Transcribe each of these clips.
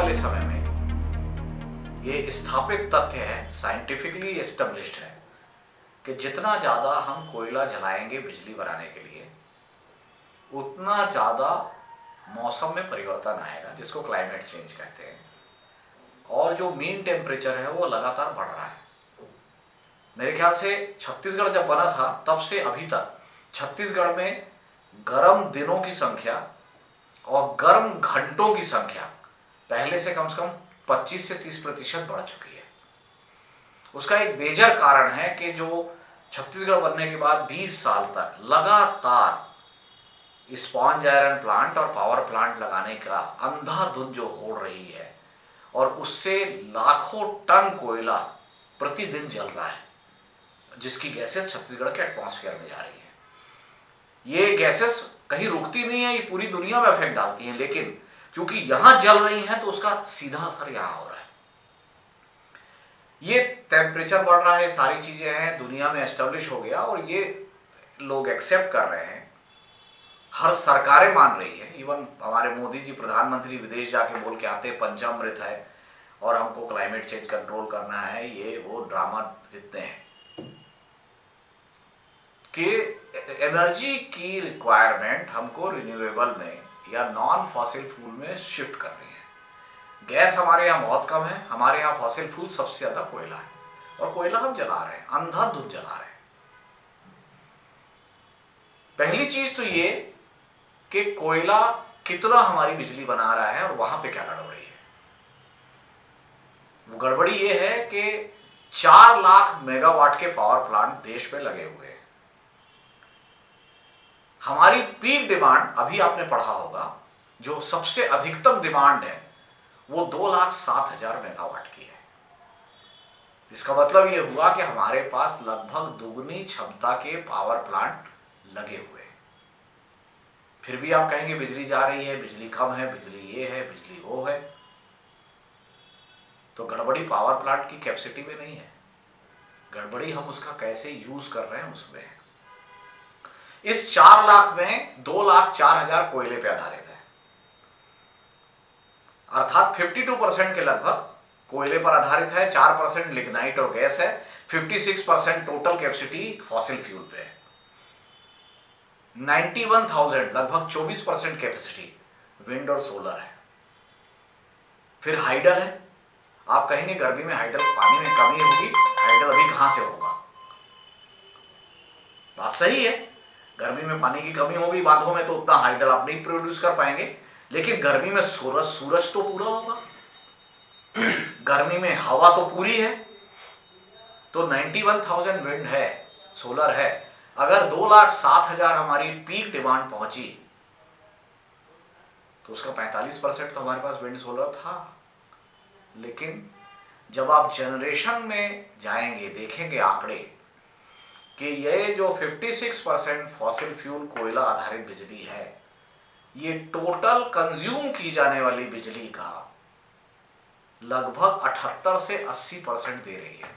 वाले समय में ये स्थापित तथ्य है, साइंटिफिकली एस्टेब्लिश्ड है कि जितना ज़्यादा हम कोयला जलाएंगे बिजली बनाने के लिए, उतना ज़्यादा मौसम में परिवर्तन आएगा, जिसको क्लाइमेट चेंज कहते हैं। और जो मीन टेम्परेचर है वो लगातार बढ़ रहा है। मेरे ख्याल से छत्तीसगढ़ जब बना था तब से अभी तक छत्तीसगढ़ में गर्म दिनों की संख्या और गर्म घंटों की संख्या पहले से कम 25 से 30% बढ़ चुकी है। उसका एक मेजर कारण है कि जो छत्तीसगढ़ बनने के बाद 20 साल तक लगातार स्पॉन्ज आयरन प्लांट और पावर प्लांट लगाने का अंधाधुंध जो हो रही है, और उससे लाखों टन कोयला प्रतिदिन जल रहा है, जिसकी गैसेस छत्तीसगढ़ के एटमॉस्फेयर में जा रही है। ये गैसेस कहीं रुकती नहीं है, ये पूरी दुनिया में इफेक्ट डालती हैं, लेकिन क्योंकि यहां जल रही हैं तो उसका सीधा असर यहां हो रहा है। ये टेम्परेचर बढ़ रहा है, सारी चीजें हैं, दुनिया में एस्टेब्लिश हो गया और ये लोग एक्सेप्ट कर रहे हैं, हर सरकारें मान रही है। इवन हमारे मोदी जी प्रधानमंत्री विदेश जाके बोल के आते हैं पंचामृत है और हमको क्लाइमेट चेंज कंट्रोल करना है, ये वो ड्रामा जितने हैं कि एनर्जी की रिक्वायरमेंट हमको रिन्यूएबल में या नॉन फॉसिल फ्यूल में शिफ्ट करनी है। गैस हमारे यहाँ बहुत कम है, हमारे यहाँ फॉसिल फ्यूल सबसे ज्यादा कोयला है, और कोयला हम जला रहे हैं, अंधाधुंध जला रहे हैं। पहली चीज तो ये कि कोयला कितना हमारी बिजली बना रहा है और वहां पे क्या गड़बड़ी है। वो गड़बड़ी ये है कि 4 लाख मेगावाट के पावर प्लांट देश में लगे हुए हैं। हमारी पीक डिमांड, अभी आपने पढ़ा होगा, जो सबसे अधिकतम डिमांड है वो 2,07,000 मेगावाट की है। इसका मतलब ये हुआ कि हमारे पास लगभग दुगनी क्षमता के पावर प्लांट लगे हुए हैं। फिर भी आप कहेंगे बिजली जा रही है, बिजली कम है, बिजली ये है, बिजली वो है। तो गड़बड़ी पावर प्लांट की कैपेसिटी में नहीं है, गड़बड़ी हम उसका कैसे यूज कर रहे हैं उसमें है। इस 4 लाख में 2,04,000 कोयले पे आधारित है, अर्थात 52% के लगभग कोयले पर आधारित है, 4% लिग्नाइट और गैस है, 56% टोटल कैपेसिटी फॉसिल फ्यूल पे है। 91,000 लगभग 24% कैपेसिटी विंड और सोलर है। फिर हाइडल है। आप कहेंगे गर्मी में हाइडल पानी में कमी होगी, हाइडल अभी कहां से होगा? बात सही है, गर्मी में पानी की कमी होगी, बादलों में तो उतना हाइडल आप नहीं प्रोड्यूस कर पाएंगे, लेकिन गर्मी में सूरज तो पूरा होगा, गर्मी में हवा तो पूरी है। तो 91,000 विंड है, सोलर है। अगर 2,07,000 हमारी पीक डिमांड पहुंची तो उसका 45% तो हमारे पास विंड सोलर था। लेकिन जब आप जनरेशन में जाएंगे, देखेंगे आंकड़े कि ये जो 56% फॉसिल फ्यूल कोयला आधारित बिजली है, ये टोटल कंज्यूम की जाने वाली बिजली का लगभग 78 से 80% दे रही है।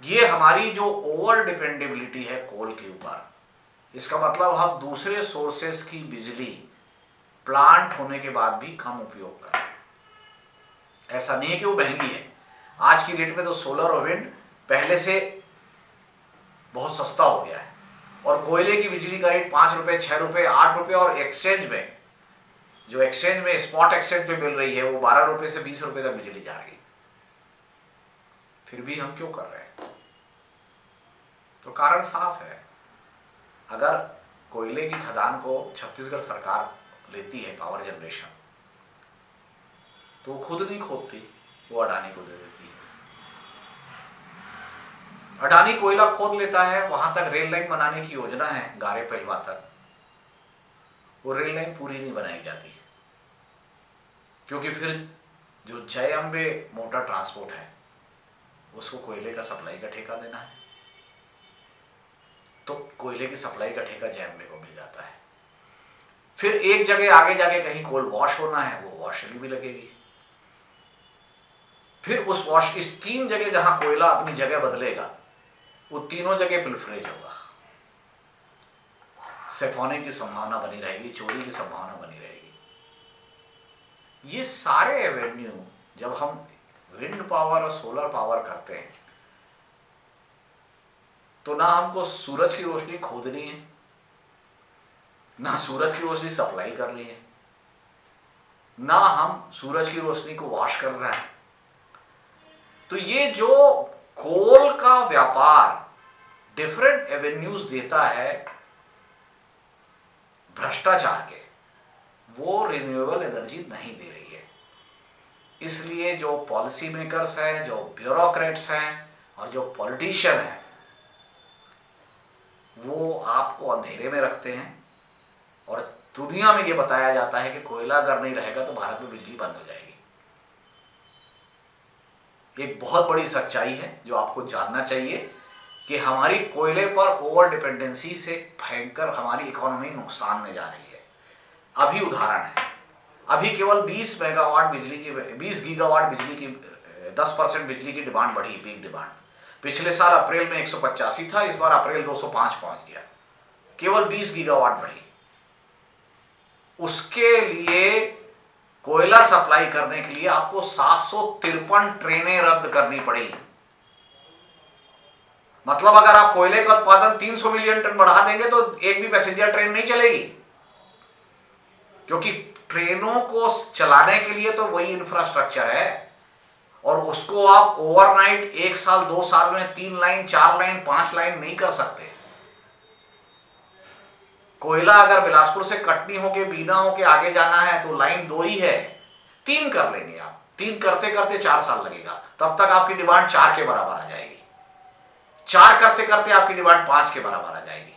ये हमारी जो ओवर डिपेंडेबिलिटी है कोल के ऊपर, इसका मतलब हम दूसरे सोर्सेस की बिजली प्लांट होने के बाद भी कम उपयोग कर रहे हैं। ऐसा नहीं है कि वो महंगी है, आज की डेट में तो सोलर और विंड पहले से बहुत सस्ता हो गया है, और कोयले की बिजली का रेट 5 रुपए, 6 रुपए, 8 रुपए, और एक्सचेंज में, जो एक्सचेंज में स्पॉट एक्सचेंज पे मिल रही है, वो 12 रुपए से 20 रुपए तक बिजली जा रही है। फिर भी हम क्यों कर रहे हैं? तो कारण साफ है। अगर कोयले की खदान को छत्तीसगढ़ सरकार लेती है पावर जनरेशन, तो वो खुद नहीं खोदती, वो अडानी को दे देती है। अडानी कोयला खोद लेता है, वहां तक रेल लाइन बनाने की योजना है गारे पहलवा तक, वो रेल लाइन पूरी नहीं बनाई जाती, क्योंकि फिर जो जय अंबे मोटर ट्रांसपोर्ट है उसको कोयले का सप्लाई का ठेका देना है, तो कोयले की सप्लाई का ठेका जय अंबे को मिल जाता है। फिर एक जगह आगे जाके कहीं कोल वॉश होना है, वो वॉशरी भी लगेगी। फिर उस वॉश, इस 3 जगह जहां कोयला अपनी जगह बदलेगा, वो तीनों जगह पिल्फरेज होगा, सिफोने की संभावना बनी रहेगी, चोरी की संभावना बनी रहेगी। ये सारे एवेन्यू जब हम विंड पावर और सोलर पावर करते हैं तो ना हमको सूरज की रोशनी खोदनी है, ना सूरज की रोशनी सप्लाई करनी है, ना हम सूरज की रोशनी को वॉश कर रहे हैं। तो ये जो कोल का व्यापार डिफरेंट एवेन्यूज देता है भ्रष्टाचार के, वो रिन्यूएबल एनर्जी नहीं दे रही है। इसलिए जो पॉलिसी मेकर्स हैं, जो ब्यूरोक्रेट्स हैं और जो पॉलिटिशियन हैं, वो आपको अंधेरे में रखते हैं और दुनिया में ये बताया जाता है कि कोयला अगर नहीं रहेगा तो भारत में बिजली बंद हो जाएगी। एक बहुत बड़ी सच्चाई है जो आपको जानना चाहिए कि हमारी कोयले पर ओवर डिपेंडेंसी से भयंकर हमारी इकोनॉमी नुकसान में जा रही है। अभी उदाहरण है, अभी केवल 20 मेगावाट बिजली की 20 गीगावाट बिजली की 10% बिजली की डिमांड बढ़ी, पीक डिमांड। पिछले साल अप्रैल में 185 था, इस बार अप्रैल 205 पहुंच गया, केवल 20 गीगावाट बढ़ी। उसके लिए कोयला सप्लाई करने के लिए आपको 753 ट्रेनें रद्द करनी पड़ी। मतलब अगर आप कोयले का उत्पादन 300 मिलियन टन बढ़ा देंगे तो एक भी पैसेंजर ट्रेन नहीं चलेगी, क्योंकि ट्रेनों को चलाने के लिए तो वही इंफ्रास्ट्रक्चर है और उसको आप ओवरनाइट 1 साल 2 साल में 3 लाइन 4 लाइन 5 लाइन नहीं कर सकते। कोयला अगर बिलासपुर से कटनी होके बीना होके आगे जाना है तो लाइन 2 ही है, 3 कर लेंगे आप। 3 करते करते 4 साल लगेगा, तब तक आपकी डिमांड 4 के बराबर आ जाएगी। 4 करते करते आपकी डिमांड 5 के बराबर आ जाएगी।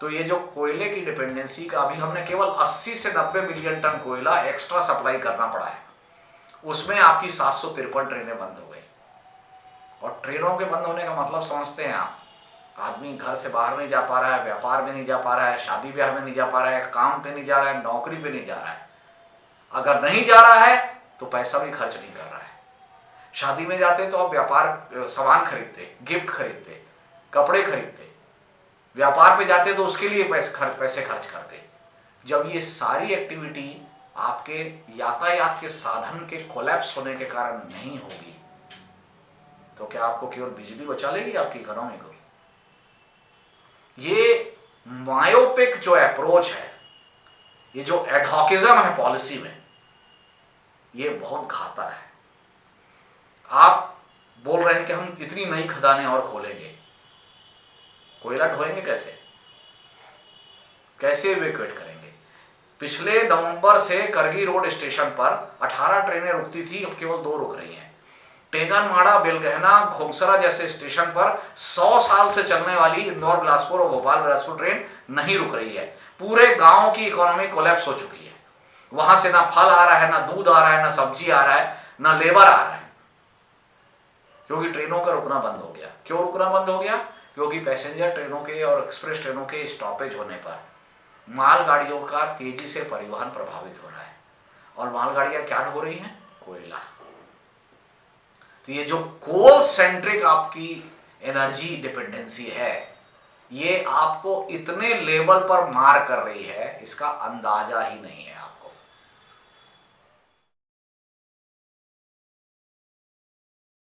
तो ये जो कोयले की डिपेंडेंसी का, अभी हमने केवल 80 से 90 मिलियन टन कोयला एक्स्ट्रा सप्लाई करना पड़ा है, उसमें आपकी 753 ट्रेनें बंद हो गई। और ट्रेनों के बंद होने का मतलब समझते हैं आप, आदमी घर से बाहर नहीं जा पा रहा है, व्यापार में नहीं जा पा रहा है, शादी ब्याह में नहीं जा पा रहा है, काम पे नहीं जा रहा है, नौकरी पे नहीं जा रहा है। अगर नहीं जा रहा है तो पैसा भी खर्च नहीं कर रहा है। शादी में जाते तो आप व्यापार सामान खरीदते, गिफ्ट खरीदते, कपड़े खरीदते, व्यापार पे जाते तो उसके लिए पैसे खर्च करते। जब ये सारी एक्टिविटी आपके यातायात के साधन के कोलैप्स होने के कारण नहीं होगी तो क्या आपको केवल बिजली बचा लेगी आपकी इकोनॉमी को? ये मायोपिक जो अप्रोच है, ये जो एडहॉकिज्म है पॉलिसी में, ये बहुत घातक है। आप बोल रहे हैं कि हम इतनी नई खदानें और खोलेंगे, कोयला ढोएंगे कैसे? कैसे इवैक्यूएट करेंगे? पिछले नवंबर से करगी रोड स्टेशन पर 18 ट्रेनें रुकती थी, अब केवल 2 रुक रही हैं। टेंगनमाड़ा, बेलगहना, घोंगसरा जैसे स्टेशन पर 100 साल से चलने वाली इंदौर बिलासपुर और भोपाल बिलासपुर ट्रेन नहीं रुक रही है। पूरे गांव की इकोनॉमी कोलैप्स हो चुकी है। वहां से ना फल आ रहा है, ना दूध आ रहा है, ना सब्जी आ रहा है, ना लेबर आ रहा है, क्योंकि ट्रेनों का रुकना बंद हो गया। क्यों रुकना बंद हो गया? क्योंकि पैसेंजर ट्रेनों के और एक्सप्रेस ट्रेनों के स्टॉपेज होने पर मालगाड़ियों का तेजी से परिवहन प्रभावित हो रहा है। और मालगाड़ियां क्या ढो रही हैं? कोयला। तो ये जो कोल सेंट्रिक आपकी एनर्जी डिपेंडेंसी है, ये आपको इतने लेवल पर मार कर रही है, इसका अंदाजा ही नहीं है।